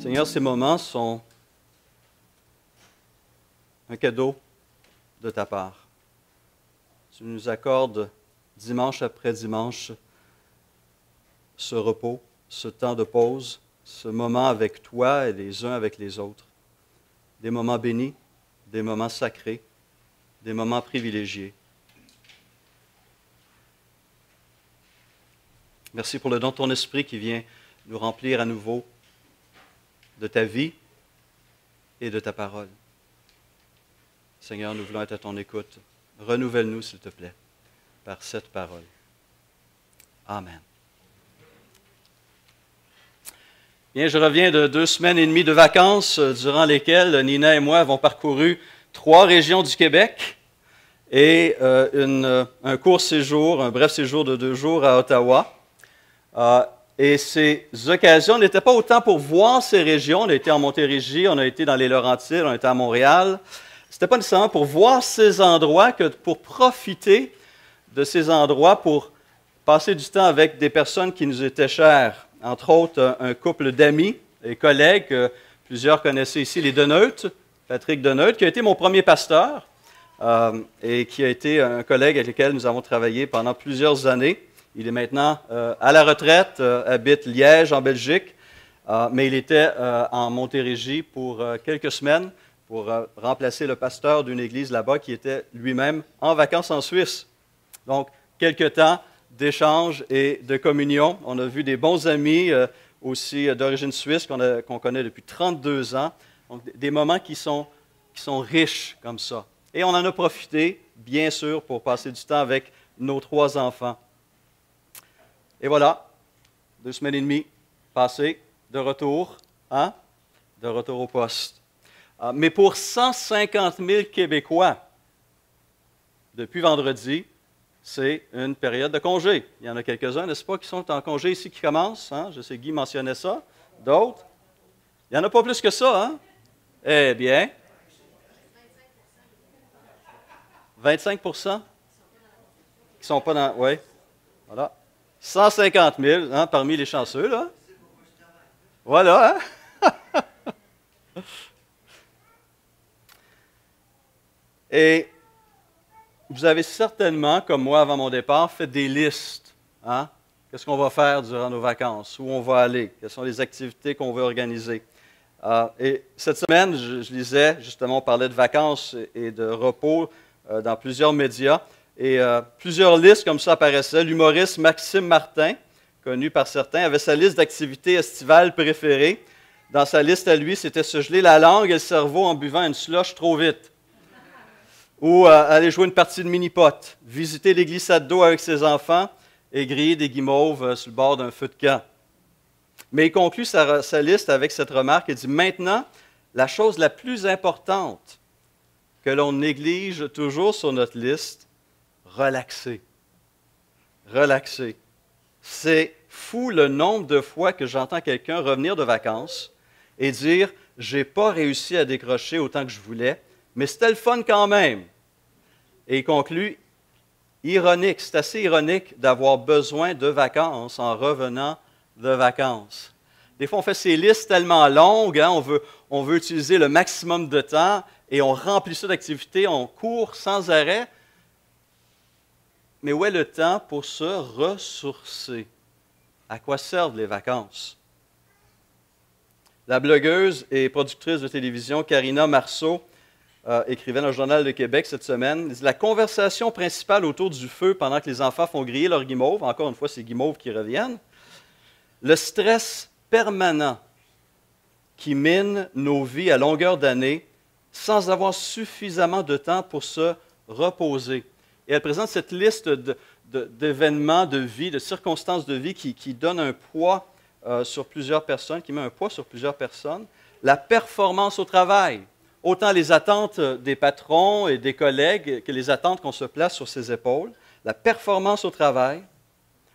Seigneur, ces moments sont un cadeau de ta part. Tu nous accordes dimanche après dimanche ce repos, ce temps de pause, ce moment avec toi et les uns avec les autres. Des moments bénis, des moments sacrés, des moments privilégiés. Merci pour le don de ton esprit qui vient nous remplir à nouveau de ta vie et de ta parole. Seigneur, nous voulons être à ton écoute. Renouvelle-nous, s'il te plaît, par cette parole. Amen. Bien, je reviens de 2 semaines et demie de vacances durant lesquelles Nina et moi avons parcouru 3 régions du Québec et un court séjour, un bref séjour de 2 jours à Ottawa. Et ces occasions n'étaient pas autant pour voir ces régions. On a été en Montérégie, on a été dans les Laurentides, on a été à Montréal. Ce n'était pas nécessairement pour voir ces endroits que pour profiter de ces endroits pour passer du temps avec des personnes qui nous étaient chères. Entre autres, un couple d'amis et collègues que plusieurs connaissaient ici, les Deneut, Patrick Deneut, qui a été mon premier pasteur et qui a été un collègue avec lequel nous avons travaillé pendant plusieurs années. Il est maintenant à la retraite, habite Liège, en Belgique, mais il était en Montérégie pour quelques semaines pour remplacer le pasteur d'une église là-bas qui était lui-même en vacances en Suisse. Donc, quelques temps d'échange et de communion. On a vu des bons amis aussi d'origine suisse qu'on connaît depuis 32 ans. Donc, des moments qui sont riches comme ça. Et on en a profité, bien sûr, pour passer du temps avec nos 3 enfants. Et voilà, 2 semaines et demie passées, de retour, de retour au poste. Mais pour 150 000 Québécois, depuis vendredi, c'est une période de congé. Il y en a quelques-uns, n'est-ce pas, qui sont en congé ici, qui commencent. Je sais, Guy mentionnait ça. D'autres? Il n'y en a pas plus que ça, Eh bien, 25 % qui ne sont pas dans... Oui, voilà. 150 000 parmi les chanceux, là. Voilà, Et vous avez certainement, comme moi avant mon départ, fait des listes. Qu'est-ce qu'on va faire durant nos vacances? Où on va aller? Quelles sont les activités qu'on veut organiser? Et cette semaine, je lisais, justement, on parlait de vacances et de repos dans plusieurs médias. Et plusieurs listes comme ça apparaissaient. L'humoriste Maxime Martin, connu par certains, avait sa liste d'activités estivales préférées. Dans sa liste à lui, c'était se geler la langue et le cerveau en buvant une slush trop vite. Ou aller jouer une partie de mini-pot, visiter les glissades d'eau avec ses enfants et griller des guimauves sur le bord d'un feu de camp. Mais il conclut sa liste avec cette remarque. Il dit « Maintenant, la chose la plus importante que l'on néglige toujours sur notre liste, relaxer. Relaxer. C'est fou le nombre de fois que j'entends quelqu'un revenir de vacances et dire « J'ai pas réussi à décrocher autant que je voulais, mais c'était le fun quand même. » Et il conclut « Ironique, c'est assez ironique d'avoir besoin de vacances en revenant de vacances. » Des fois, on fait ces listes tellement longues, on veut utiliser le maximum de temps et on remplit ça d'activités, on court sans arrêt. Mais où est le temps pour se ressourcer? À quoi servent les vacances? La blogueuse et productrice de télévision Karina Marceau écrivait dans le Journal de Québec cette semaine, « La conversation principale autour du feu pendant que les enfants font griller leurs guimauves, encore une fois, c'est guimauves qui reviennent, le stress permanent qui mine nos vies à longueur d'année sans avoir suffisamment de temps pour se reposer. » Et elle présente cette liste d'événements de vie, de circonstances de vie qui donne un poids sur plusieurs personnes, qui met un poids sur plusieurs personnes. La performance au travail, autant les attentes des patrons et des collègues que les attentes qu'on se place sur ses épaules. La performance au travail,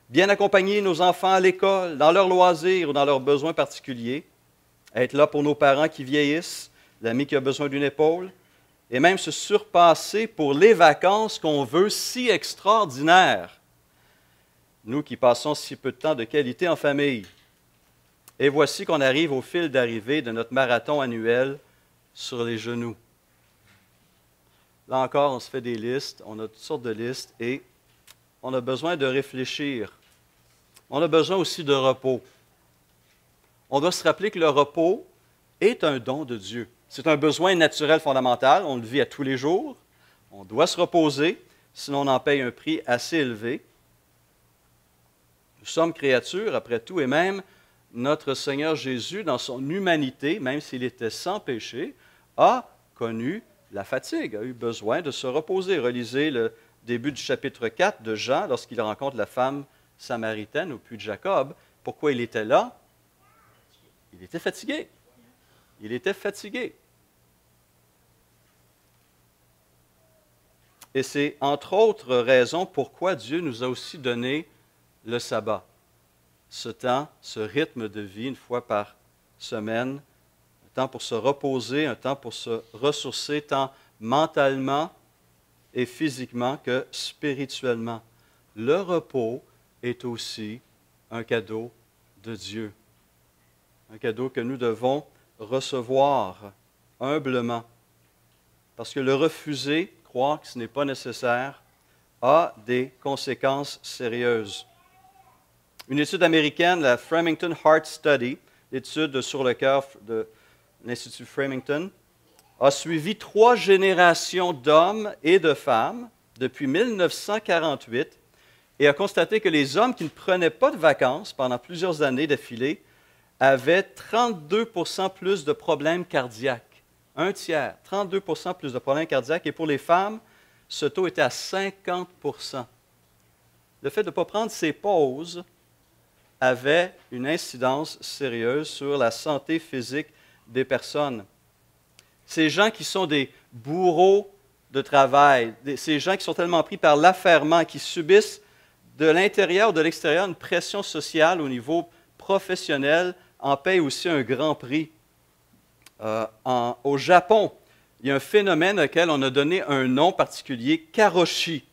bien accompagner nos enfants à l'école, dans leurs loisirs ou dans leurs besoins particuliers, être là pour nos parents qui vieillissent, l'ami qui a besoin d'une épaule, et même se surpasser pour les vacances qu'on veut si extraordinaires, nous qui passons si peu de temps de qualité en famille. Et voici qu'on arrive au fil d'arrivée de notre marathon annuel sur les genoux. Là encore, on se fait des listes, on a toutes sortes de listes et on a besoin de réfléchir. On a besoin aussi de repos. On doit se rappeler que le repos est un don de Dieu. C'est un besoin naturel fondamental, on le vit à tous les jours. On doit se reposer, sinon on en paye un prix assez élevé. Nous sommes créatures, après tout, et même notre Seigneur Jésus, dans son humanité, même s'il était sans péché, a connu la fatigue, a eu besoin de se reposer. Relisez le début du chapitre 4 de Jean, lorsqu'il rencontre la femme samaritaine au puits de Jacob. Pourquoi il était là? Il était fatigué. Il était fatigué. Et c'est entre autres raisons pourquoi Dieu nous a aussi donné le sabbat. Ce temps, ce rythme de vie, une fois par semaine, un temps pour se reposer, un temps pour se ressourcer, tant mentalement et physiquement que spirituellement. Le repos est aussi un cadeau de Dieu. Un cadeau que nous devons recevoir humblement. Parce que le refuser, croire que ce n'est pas nécessaire, a des conséquences sérieuses. Une étude américaine, la Framingham Heart Study, l'étude sur le cœur de l'Institut Framingham, a suivi 3 générations d'hommes et de femmes depuis 1948 et a constaté que les hommes qui ne prenaient pas de vacances pendant plusieurs années d'affilée avaient 32% plus de problèmes cardiaques. Un tiers, 32% plus de problèmes cardiaques. Et pour les femmes, ce taux était à 50%. Le fait de ne pas prendre ces pauses avait une incidence sérieuse sur la santé physique des personnes. Ces gens qui sont des bourreaux de travail, ces gens qui sont tellement pris par l'affairement, qui subissent de l'intérieur ou de l'extérieur une pression sociale au niveau professionnel, en paye aussi un grand prix. Au Japon, il y a un phénomène auquel on a donné un nom particulier, karoshi,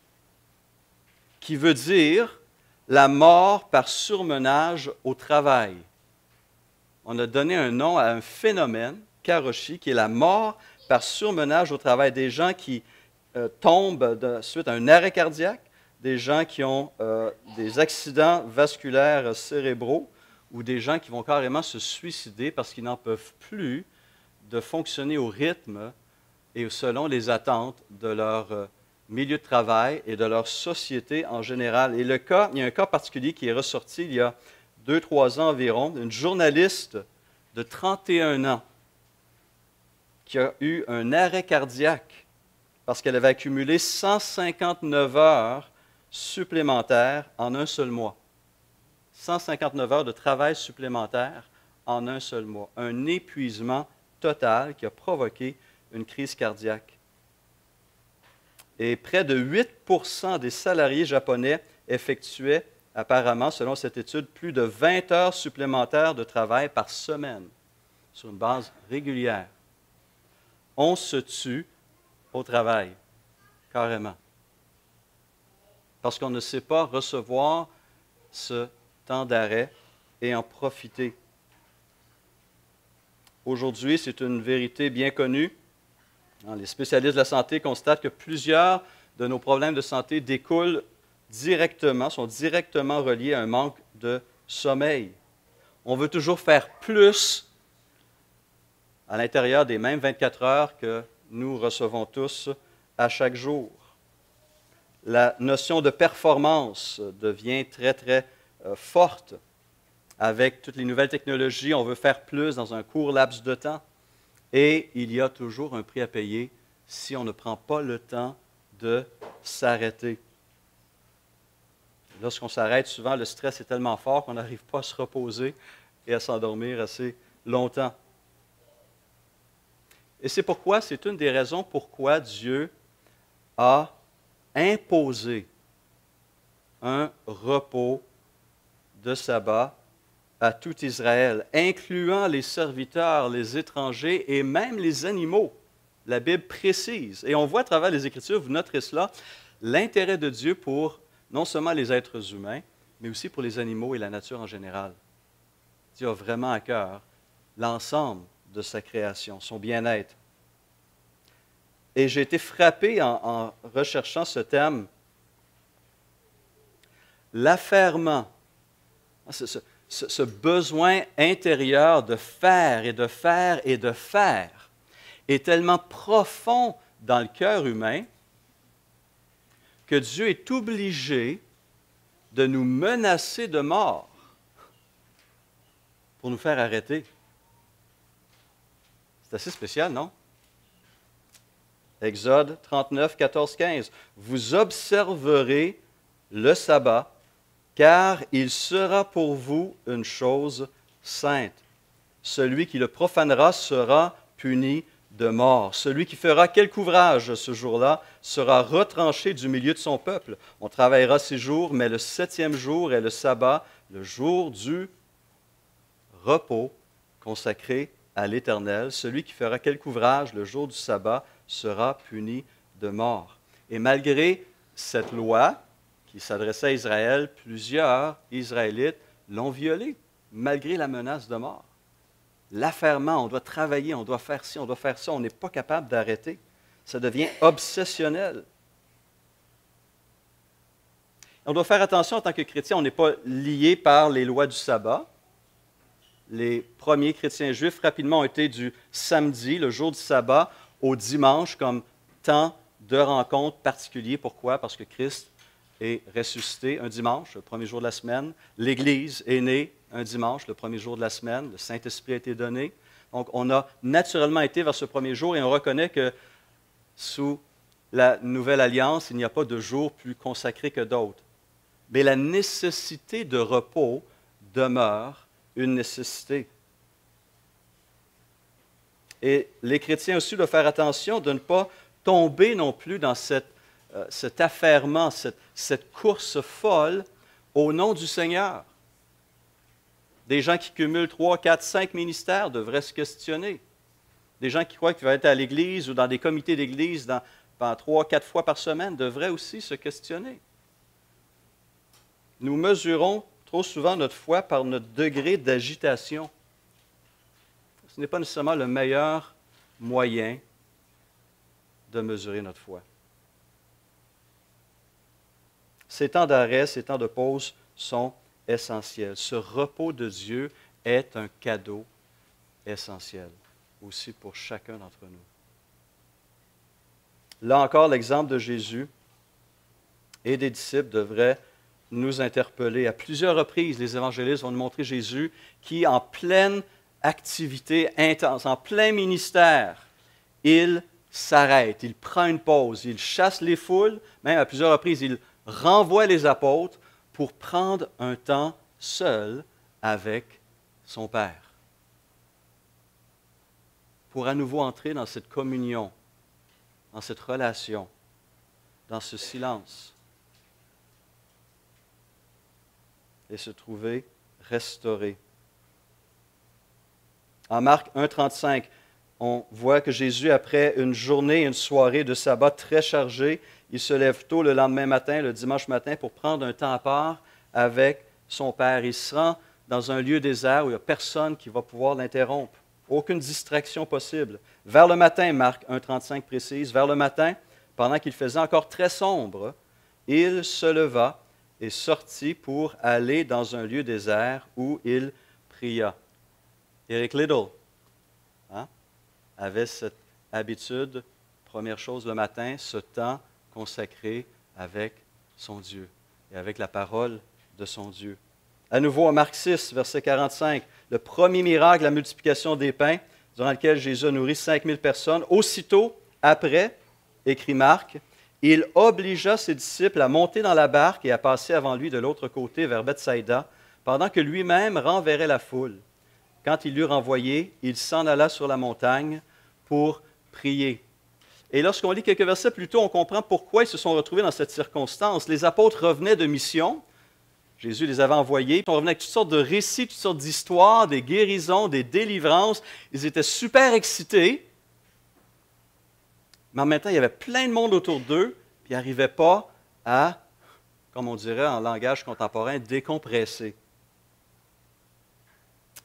qui veut dire la mort par surmenage au travail. On a donné un nom à un phénomène, karoshi, qui est la mort par surmenage au travail. Des gens qui tombent suite à un arrêt cardiaque, des gens qui ont des accidents vasculaires cérébraux, ou des gens qui vont carrément se suicider parce qu'ils n'en peuvent plus de fonctionner au rythme et selon les attentes de leur milieu de travail et de leur société en général. Et il y a un cas particulier qui est ressorti il y a 2-3 ans environ, une journaliste de 31 ans qui a eu un arrêt cardiaque parce qu'elle avait accumulé 159 heures supplémentaires en un seul mois. 159 heures de travail supplémentaire en un seul mois. Un épuisement total qui a provoqué une crise cardiaque. Et près de 8% des salariés japonais effectuaient, apparemment, selon cette étude, plus de 20 heures supplémentaires de travail par semaine, sur une base régulière. On se tue au travail, carrément. Parce qu'on ne sait pas recevoir ce temps d'arrêt et en profiter. Aujourd'hui, c'est une vérité bien connue. Les spécialistes de la santé constatent que plusieurs de nos problèmes de santé découlent directement, sont directement reliés à un manque de sommeil. On veut toujours faire plus à l'intérieur des mêmes 24 heures que nous recevons tous à chaque jour. La notion de performance devient très, très forte. Avec toutes les nouvelles technologies, on veut faire plus dans un court laps de temps. Et il y a toujours un prix à payer si on ne prend pas le temps de s'arrêter. Lorsqu'on s'arrête, souvent le stress est tellement fort qu'on n'arrive pas à se reposer et à s'endormir assez longtemps. Et c'est une des raisons pourquoi Dieu a imposé un repos de sabbat à tout Israël, incluant les serviteurs, les étrangers et même les animaux. La Bible précise. Et on voit à travers les Écritures, vous noterez cela, l'intérêt de Dieu pour non seulement les êtres humains, mais aussi pour les animaux et la nature en général. Dieu a vraiment à cœur l'ensemble de sa création, son bien-être. Et j'ai été frappé en recherchant ce thème. L'affairement, ce besoin intérieur de faire et de faire et de faire est tellement profond dans le cœur humain que Dieu est obligé de nous menacer de mort pour nous faire arrêter. C'est assez spécial, non? Exode 39, 14, 15. Vous observerez le sabbat, car il sera pour vous une chose sainte. Celui qui le profanera sera puni de mort. Celui qui fera quelque ouvrage ce jour-là sera retranché du milieu de son peuple. On travaillera 6 jours, mais le 7e jour est le sabbat, le jour du repos consacré à l'Éternel. Celui qui fera quelque ouvrage le jour du sabbat sera puni de mort. Et malgré cette loi qui s'adressait à Israël, plusieurs Israélites l'ont violée, malgré la menace de mort. L'affairement, on doit travailler, on doit faire ci, on doit faire ça, on n'est pas capable d'arrêter. Ça devient obsessionnel. On doit faire attention en tant que chrétien, on n'est pas lié par les lois du sabbat. Les premiers chrétiens juifs rapidement ont été du samedi, le jour du sabbat, au dimanche comme temps de rencontre particulier. Pourquoi? Parce que Christ est ressuscité un dimanche, le premier jour de la semaine. L'Église est née un dimanche, le premier jour de la semaine. Le Saint-Esprit a été donné. Donc, on a naturellement été vers ce premier jour et on reconnaît que sous la Nouvelle Alliance, il n'y a pas de jour plus consacré que d'autres. Mais la nécessité de repos demeure une nécessité. Et les chrétiens aussi doivent faire attention de ne pas tomber non plus dans cet affairement, cette course folle au nom du Seigneur. Des gens qui cumulent 3, 4, 5 ministères devraient se questionner. Des gens qui croient qu'ils vont être à l'Église ou dans des comités d'Église pendant 3, 4 fois par semaine devraient aussi se questionner. Nous mesurons trop souvent notre foi par notre degré d'agitation. Ce n'est pas nécessairement le meilleur moyen de mesurer notre foi. Ces temps d'arrêt, ces temps de pause sont essentiels. Ce repos de Dieu est un cadeau essentiel aussi pour chacun d'entre nous. Là encore, l'exemple de Jésus et des disciples devrait nous interpeller. À plusieurs reprises, les évangélistes vont nous montrer Jésus qui, en pleine activité intense, en plein ministère, il s'arrête, il prend une pause, il chasse les foules, même à plusieurs reprises, il renvoie les apôtres pour prendre un temps seul avec son Père. Pour à nouveau entrer dans cette communion, dans cette relation, dans ce silence, et se trouver restauré. En Marc 1,35, on voit que Jésus, après une journée, une soirée de sabbat très chargée, il se lève tôt le lendemain matin, le dimanche matin, pour prendre un temps à part avec son Père. Il se rend dans un lieu désert où il n'y a personne qui va pouvoir l'interrompre. Aucune distraction possible. Vers le matin, Marc 1,35 précise, vers le matin, pendant qu'il faisait encore très sombre, il se leva et sortit pour aller dans un lieu désert où il pria. Eric Liddell avait cette habitude, première chose le matin, ce temps consacré avec son Dieu et avec la parole de son Dieu. À nouveau, en Marc 6, verset 45, le premier miracle, la multiplication des pains, durant lequel Jésus a nourri 5000 personnes. Aussitôt après, écrit Marc, il obligea ses disciples à monter dans la barque et à passer avant lui de l'autre côté vers Bethsaïda, pendant que lui-même renverrait la foule. Quand il l'eut renvoyé, il s'en alla sur la montagne pour prier. Et lorsqu'on lit quelques versets plus tôt, on comprend pourquoi ils se sont retrouvés dans cette circonstance. Les apôtres revenaient de mission. Jésus les avait envoyés. Ils revenaient avec toutes sortes de récits, toutes sortes d'histoires, des guérisons, des délivrances. Ils étaient super excités. Mais en même temps, il y avait plein de monde autour d'eux, puis ils n'arrivaient pas à, comme on dirait en langage contemporain, décompresser.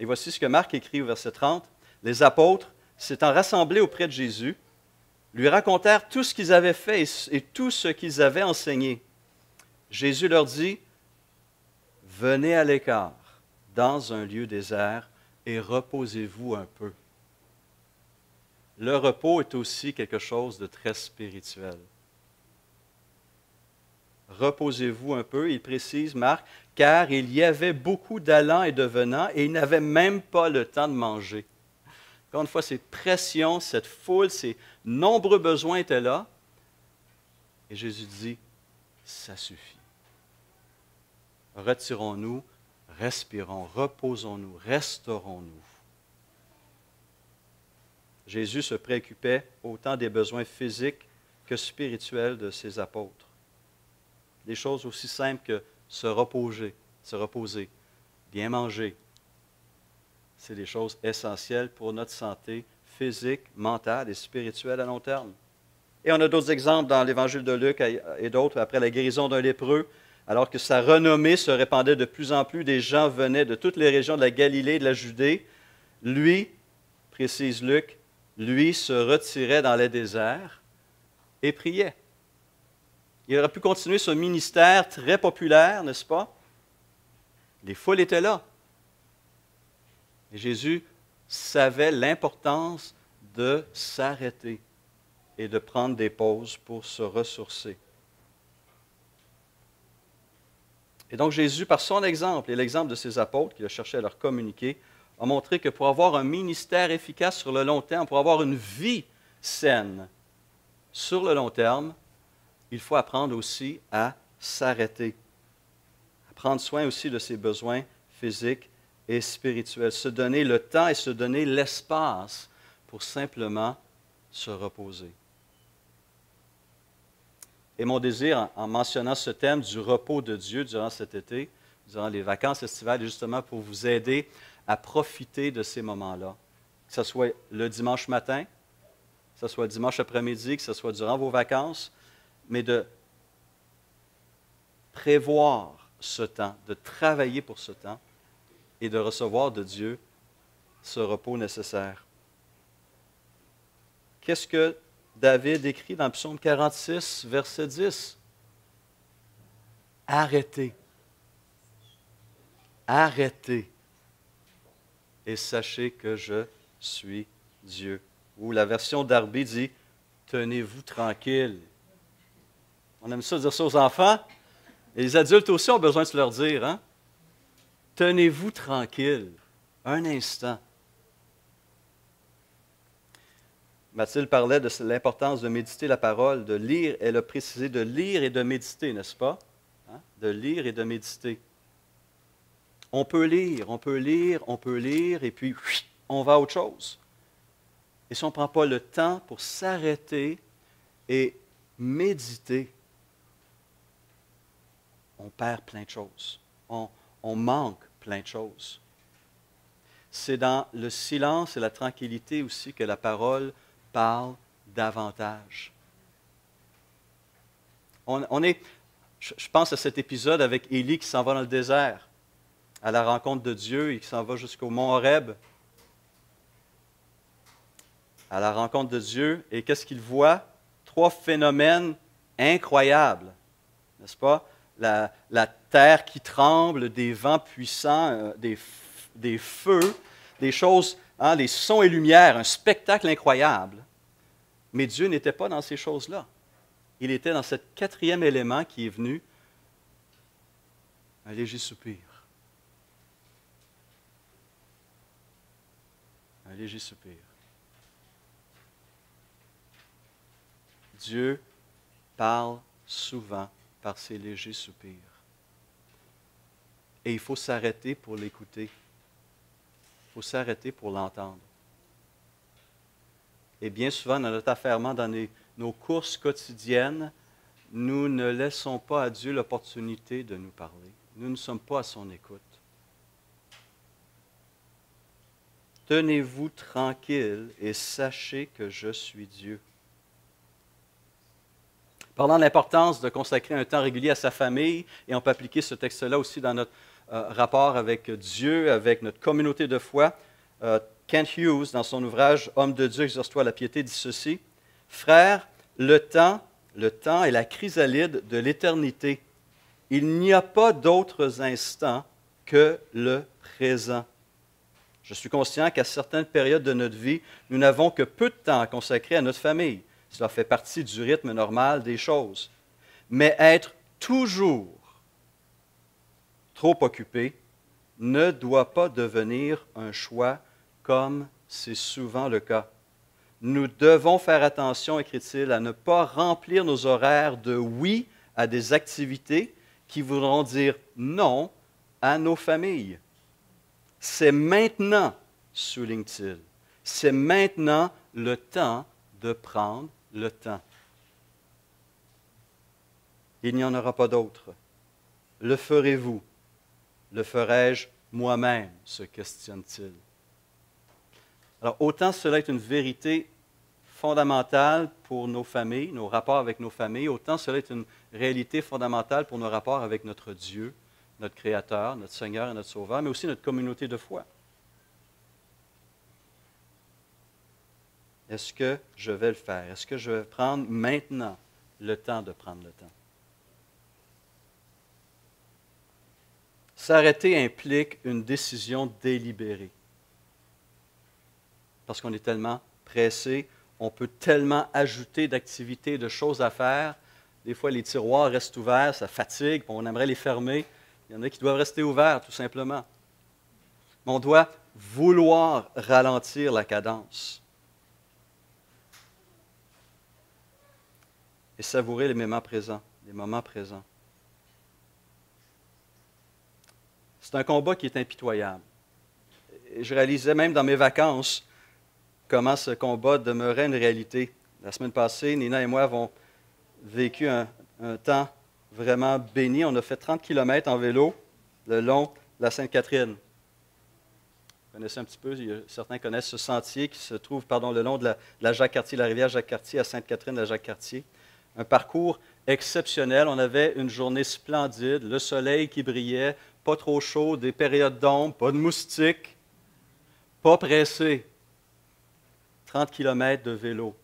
Et voici ce que Marc écrit au verset 30. Les apôtres, s'étant rassemblés auprès de Jésus, lui racontèrent tout ce qu'ils avaient fait et tout ce qu'ils avaient enseigné. Jésus leur dit, « Venez à l'écart, dans un lieu désert, et reposez-vous un peu. » Le repos est aussi quelque chose de très spirituel. Reposez-vous un peu, il précise, Marc, car il y avait beaucoup d'allants et de venants, et ils n'avaient même pas le temps de manger. Encore une fois, ces pressions, cette foule, ces nombreux besoins étaient là. Et Jésus dit, ça suffit. Retirons-nous, respirons, reposons-nous, restaurons-nous. Jésus se préoccupait autant des besoins physiques que spirituels de ses apôtres. Des choses aussi simples que se reposer, bien manger. C'est des choses essentielles pour notre santé physique, mentale et spirituelle à long terme. Et on a d'autres exemples dans l'Évangile de Luc et d'autres, après la guérison d'un lépreux, alors que sa renommée se répandait de plus en plus, des gens venaient de toutes les régions de la Galilée et de la Judée. Lui, précise Luc, lui se retirait dans les déserts et priait. Il aurait pu continuer ce ministère très populaire, n'est-ce pas? Les foules étaient là. Et Jésus savait l'importance de s'arrêter et de prendre des pauses pour se ressourcer. Et donc Jésus, par son exemple et l'exemple de ses apôtres qu'il a cherché à leur communiquer, a montré que pour avoir un ministère efficace sur le long terme, pour avoir une vie saine sur le long terme, il faut apprendre aussi à s'arrêter, à prendre soin aussi de ses besoins physiques et spirituels, se donner le temps et se donner l'espace pour simplement se reposer. Et mon désir, en mentionnant ce thème du repos de Dieu durant cet été, durant les vacances estivales, est justement pour vous aider à profiter de ces moments-là. Que ce soit le dimanche matin, que ce soit le dimanche après-midi, que ce soit durant vos vacances, mais de prévoir ce temps, de travailler pour ce temps et de recevoir de Dieu ce repos nécessaire. Qu'est-ce que David écrit dans le psaume 46, verset 10? Arrêtez. Arrêtez. Et sachez que je suis Dieu. Ou la version Darby dit, tenez-vous tranquille. On aime ça dire ça aux enfants. Et les adultes aussi ont besoin de se leur dire, hein? Tenez-vous tranquille. Un instant. Mathilde parlait de l'importance de méditer la parole, de lire. Elle a précisé de lire et de méditer, n'est-ce pas? Hein? De lire et de méditer. On peut lire, et puis on va à autre chose. Et si on ne prend pas le temps pour s'arrêter et méditer, on perd plein de choses. On manque plein de choses. C'est dans le silence et la tranquillité aussi que la parole parle davantage. Je pense à cet épisode avec Élie qui s'en va dans le désert, à la rencontre de Dieu et qui s'en va jusqu'au mont Horeb, à la rencontre de Dieu. Et qu'est-ce qu'il voit? 3 phénomènes incroyables, n'est-ce pas? La terre qui tremble, des vents puissants, des feux, des choses, hein, des sons et lumières, un spectacle incroyable. Mais Dieu n'était pas dans ces choses-là. Il était dans ce 4e élément qui est venu, un léger soupir. Un léger soupir. Dieu parle souvent par ces légers soupirs. Et il faut s'arrêter pour l'écouter. Il faut s'arrêter pour l'entendre. Et bien souvent, dans notre affairement, dans nos courses quotidiennes, nous ne laissons pas à Dieu l'opportunité de nous parler. Nous ne sommes pas à son écoute. Tenez-vous tranquille et sachez que je suis Dieu. Parlant de l'importance de consacrer un temps régulier à sa famille, et on peut appliquer ce texte-là aussi dans rapport avec Dieu, avec notre communauté de foi. Kent Hughes, dans son ouvrage « Homme de Dieu, exerce-toi à la piété », dit ceci, « Frères, le temps est la chrysalide de l'éternité. Il n'y a pas d'autres instants que le présent. Je suis conscient qu'à certaines périodes de notre vie, nous n'avons que peu de temps à consacrer à notre famille. Cela fait partie du rythme normal des choses. Mais être toujours trop occupé ne doit pas devenir un choix comme c'est souvent le cas. Nous devons faire attention, écrit-il, à ne pas remplir nos horaires de oui à des activités qui voudront dire non à nos familles. C'est maintenant, souligne-t-il, c'est maintenant le temps de prendre le temps. Il n'y en aura pas d'autre. Le ferez-vous? Le ferai-je moi-même? Se questionne-t-il. Alors, autant cela est une vérité fondamentale pour nos familles, nos rapports avec nos familles, autant cela est une réalité fondamentale pour nos rapports avec notre Dieu, notre Créateur, notre Seigneur et notre Sauveur, mais aussi notre communauté de foi. Est-ce que je vais le faire? Est-ce que je vais prendre maintenant le temps de prendre le temps? S'arrêter implique une décision délibérée. Parce qu'on est tellement pressé, on peut tellement ajouter d'activités, de choses à faire. Des fois, les tiroirs restent ouverts, ça fatigue, on aimerait les fermer. Il y en a qui doivent rester ouverts, tout simplement. Mais on doit vouloir ralentir la cadence et savourer les moments présents, C'est un combat qui est impitoyable. Et je réalisais même dans mes vacances comment ce combat demeurait une réalité. La semaine passée, Nina et moi avons vécu un temps vraiment béni. On a fait 30 km en vélo le long de la Sainte-Catherine. Vous connaissez un petit peu, certains connaissent ce sentier qui se trouve le long de la Jacques-Cartier, la rivière Jacques-Cartier à Sainte-Catherine, la Jacques-Cartier. Un parcours exceptionnel. On avait une journée splendide, le soleil qui brillait, pas trop chaud, des périodes d'ombre, pas de moustiques, pas pressé. 30 km de vélo.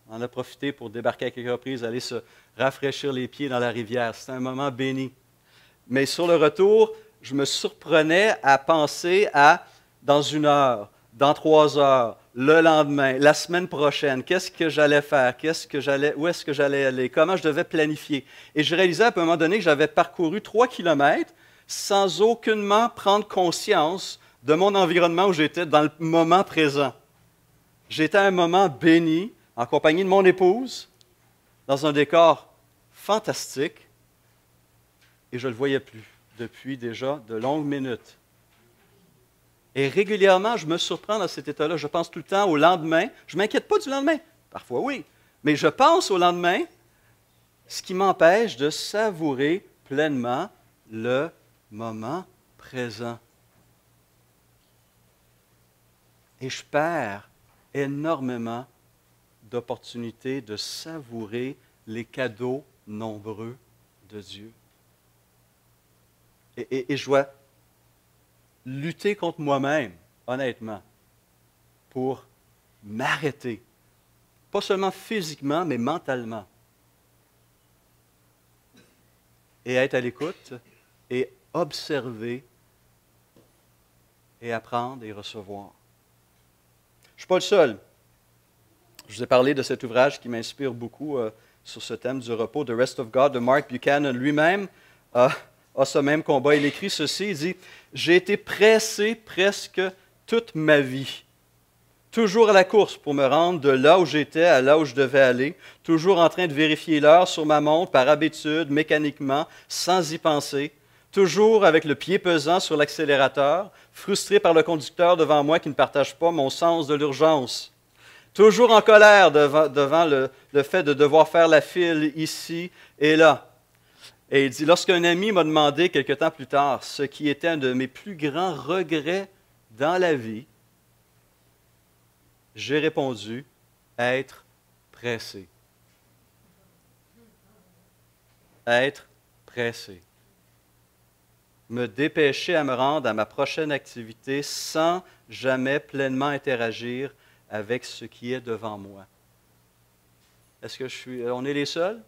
On en a profité pour débarquer à quelques reprises, aller se rafraîchir les pieds dans la rivière. C'était un moment béni. Mais sur le retour, je me surprenais à penser à dans 1 heure, dans 3 heures, le lendemain, la semaine prochaine, qu'est-ce que j'allais faire, où est-ce que j'allais aller, comment je devais planifier. Et je réalisais à un moment donné que j'avais parcouru 3 kilomètres sans aucunement prendre conscience de mon environnement où j'étais dans le moment présent. J'étais à un moment béni, en compagnie de mon épouse, dans un décor fantastique, et je ne le voyais plus depuis déjà de longues minutes. Et régulièrement, je me surprends dans cet état-là. Je pense tout le temps au lendemain. Je ne m'inquiète pas du lendemain. Parfois, oui. Mais je pense au lendemain, ce qui m'empêche de savourer pleinement le moment présent. Et je perds énormément d'opportunités de savourer les cadeaux nombreux de Dieu. Et je dois lutter contre moi-même, honnêtement, pour m'arrêter. Pas seulement physiquement, mais mentalement. Et être à l'écoute et observer et apprendre et recevoir. Je ne suis pas le seul. Je vous ai parlé de cet ouvrage qui m'inspire beaucoup sur ce thème du repos, The Rest of God, de Mark Buchanan. Lui-même a ce même combat. Il écrit ceci, il dit « J'ai été pressé presque toute ma vie, toujours à la course pour me rendre de là où j'étais à là où je devais aller, toujours en train de vérifier l'heure sur ma montre par habitude, mécaniquement, sans y penser, toujours avec le pied pesant sur l'accélérateur, frustré par le conducteur devant moi qui ne partage pas mon sens de l'urgence. Toujours en colère devant le fait de devoir faire la file ici et là. » Et il dit, lorsqu'un ami m'a demandé quelque temps plus tard ce qui était un de mes plus grands regrets dans la vie, j'ai répondu, être pressé. Être pressé. me dépêcher à me rendre à ma prochaine activité sans jamais pleinement interagir avec ce qui est devant moi. Est-ce que on est les seuls?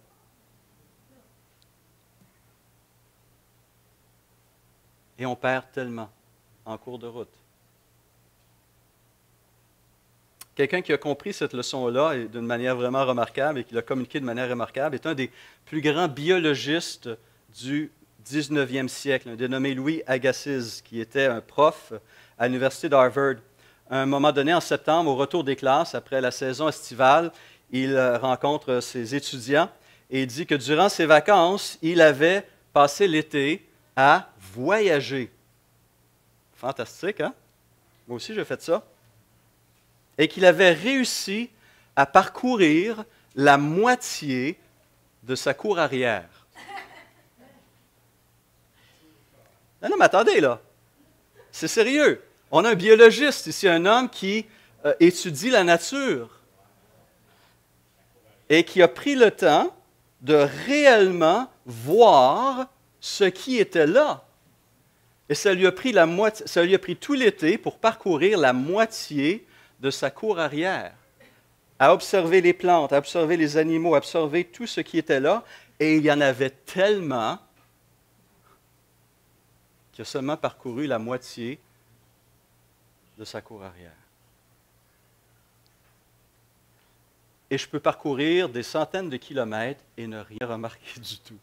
Et on perd tellement en cours de route. Quelqu'un qui a compris cette leçon-là et d'une manière vraiment remarquable et qui l'a communiqué de manière remarquable est un des plus grands biologistes du 19e siècle, un dénommé Louis Agassiz, qui était un prof à l'université d'Harvard. À un moment donné, en septembre, au retour des classes, après la saison estivale, il rencontre ses étudiants et il dit que durant ses vacances, il avait passé l'été à voyager. Fantastique, hein? Moi aussi, j'ai fait ça. Et qu'il avait réussi à parcourir la moitié de sa cour arrière. Non, mais attendez, là. C'est sérieux. On a un biologiste ici, un homme qui étudie la nature et qui a pris le temps de réellement voir ce qui était là. Et ça lui a pris tout l'été pour parcourir la moitié de sa cour arrière, à observer les plantes, à observer les animaux, à observer tout ce qui était là. Et il y en avait tellement qu'il a seulement parcouru la moitié de sa cour arrière. Et je peux parcourir des centaines de kilomètres et ne rien remarquer du tout.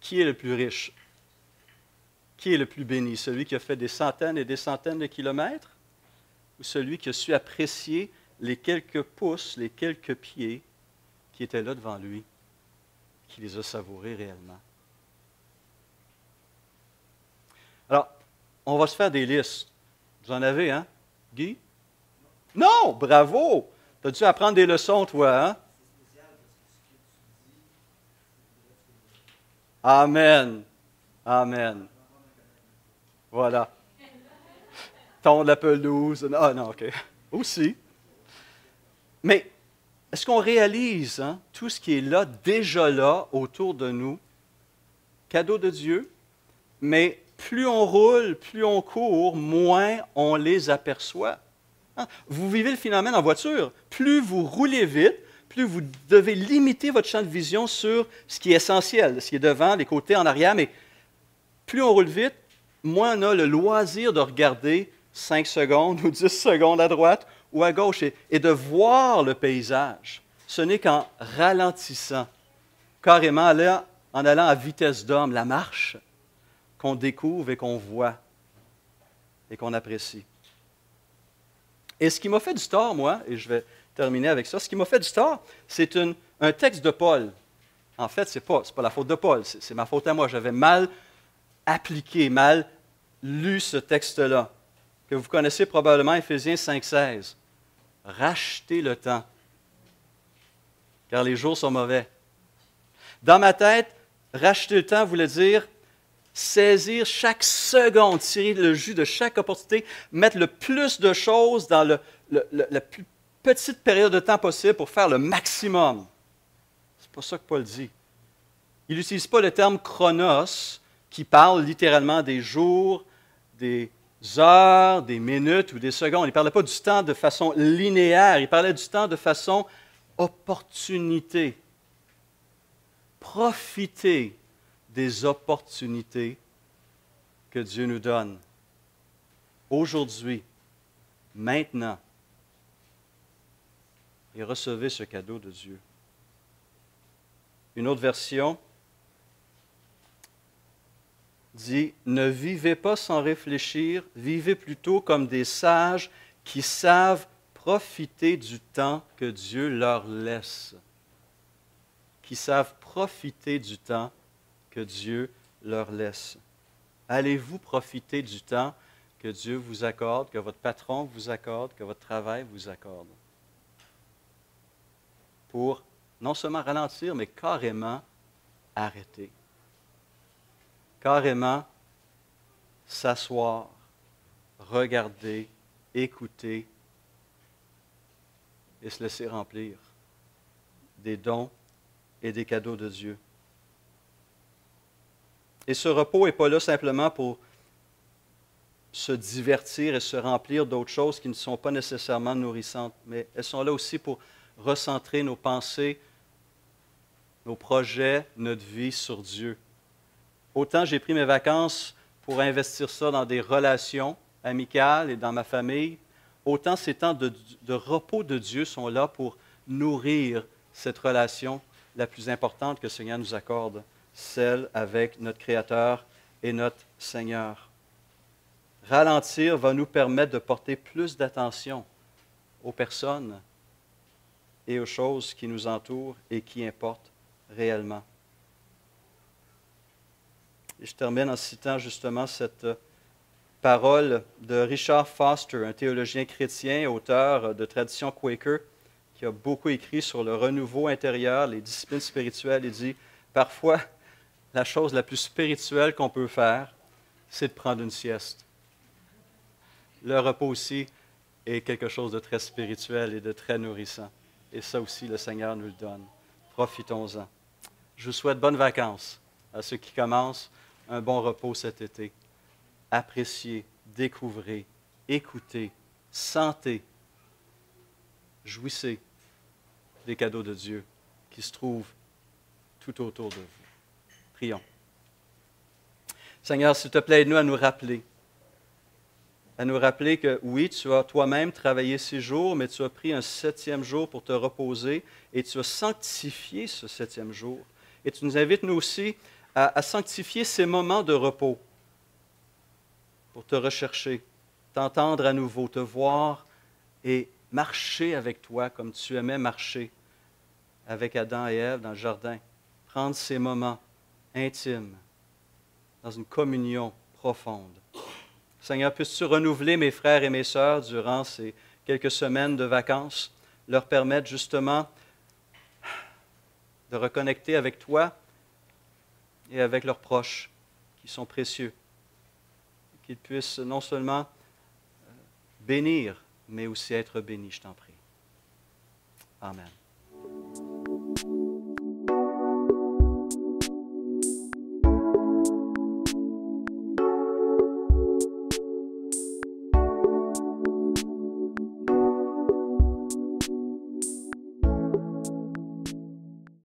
Qui est le plus riche? Qui est le plus béni? Celui qui a fait des centaines et des centaines de kilomètres ou celui qui a su apprécier les quelques pouces, les quelques pieds qui étaient là devant lui, qui les a savourés réellement? Alors, on va se faire des listes. Vous en avez, hein, Guy? Non, bravo! Tu as dû apprendre des leçons, toi, hein? Amen. Amen. Voilà. Tondre la pelouse. Ah non, OK. Aussi. Mais est-ce qu'on réalise tout ce qui est là, déjà là, autour de nous? Cadeau de Dieu. Mais plus on roule, plus on court, moins on les aperçoit. Vous vivez le phénomène en voiture. Plus vous roulez vite, plus vous devez limiter votre champ de vision sur ce qui est essentiel, ce qui est devant, les côtés, en arrière. Mais plus on roule vite, moins on a le loisir de regarder 5 secondes ou 10 secondes à droite ou à gauche et de voir le paysage. Ce n'est qu'en ralentissant, carrément en allant à vitesse d'homme, la marche, qu'on découvre et qu'on voit et qu'on apprécie. Et ce qui m'a fait du tort, moi, et je vais terminer avec ça, ce qui m'a fait du tort, c'est un texte de Paul. En fait, ce n'est pas la faute de Paul, c'est ma faute à moi. J'avais mal appliqué, mal lu ce texte-là, que vous connaissez probablement, Éphésiens 5,16. Rachetez le temps, car les jours sont mauvais. Dans ma tête, racheter le temps voulait dire saisir chaque seconde, tirer le jus de chaque opportunité, mettre le plus de choses dans la plus petite période de temps possible pour faire le maximum. C'est pas ça que Paul dit. Il n'utilise pas le terme chronos, qui parle littéralement des jours, des heures, des minutes ou des secondes. Il ne parlait pas du temps de façon linéaire, il parlait du temps de façon opportunité. Profitez des opportunités que Dieu nous donne. Aujourd'hui, maintenant, et recevez ce cadeau de Dieu. Une autre version dit « Ne vivez pas sans réfléchir, vivez plutôt comme des sages qui savent profiter du temps que Dieu leur laisse. » Qui savent profiter du temps que Dieu leur laisse. Allez-vous profiter du temps que Dieu vous accorde, que votre patron vous accorde, que votre travail vous accorde? Pour non seulement ralentir, mais carrément arrêter. Carrément s'asseoir, regarder, écouter et se laisser remplir des dons et des cadeaux de Dieu. Et ce repos n'est pas là simplement pour se divertir et se remplir d'autres choses qui ne sont pas nécessairement nourrissantes, mais elles sont là aussi pour recentrer nos pensées, nos projets, notre vie sur Dieu. Autant j'ai pris mes vacances pour investir ça dans des relations amicales et dans ma famille, autant ces temps de repos de Dieu sont là pour nourrir cette relation la plus importante que le Seigneur nous accorde, celle avec notre Créateur et notre Seigneur. Ralentir va nous permettre de porter plus d'attention aux personnes et aux choses qui nous entourent et qui importent réellement. Et je termine en citant justement cette parole de Richard Foster, un théologien chrétien, auteur de tradition Quaker, qui a beaucoup écrit sur le renouveau intérieur, les disciplines spirituelles. Il dit, parfois, la chose la plus spirituelle qu'on peut faire, c'est de prendre une sieste. Le repos aussi est quelque chose de très spirituel et de très nourrissant. Et ça aussi, le Seigneur nous le donne. Profitons-en. Je vous souhaite bonnes vacances à ceux qui commencent, un bon repos cet été. Appréciez, découvrez, écoutez, sentez, jouissez des cadeaux de Dieu qui se trouvent tout autour de vous. Prions. Seigneur, s'il te plaît, aide-nous à nous rappeler que oui, tu as toi-même travaillé 6 jours, mais tu as pris un 7e jour pour te reposer et tu as sanctifié ce 7e jour. Et tu nous invites, nous aussi, à sanctifier ces moments de repos pour te rechercher, t'entendre à nouveau, te voir et marcher avec toi comme tu aimais marcher avec Adam et Ève dans le jardin. Prendre ces moments intimes dans une communion profonde. Seigneur, puisses-tu renouveler mes frères et mes sœurs durant ces quelques semaines de vacances, leur permettre justement de reconnecter avec toi et avec leurs proches qui sont précieux. Qu'ils puissent non seulement bénir, mais aussi être bénis, je t'en prie. Amen.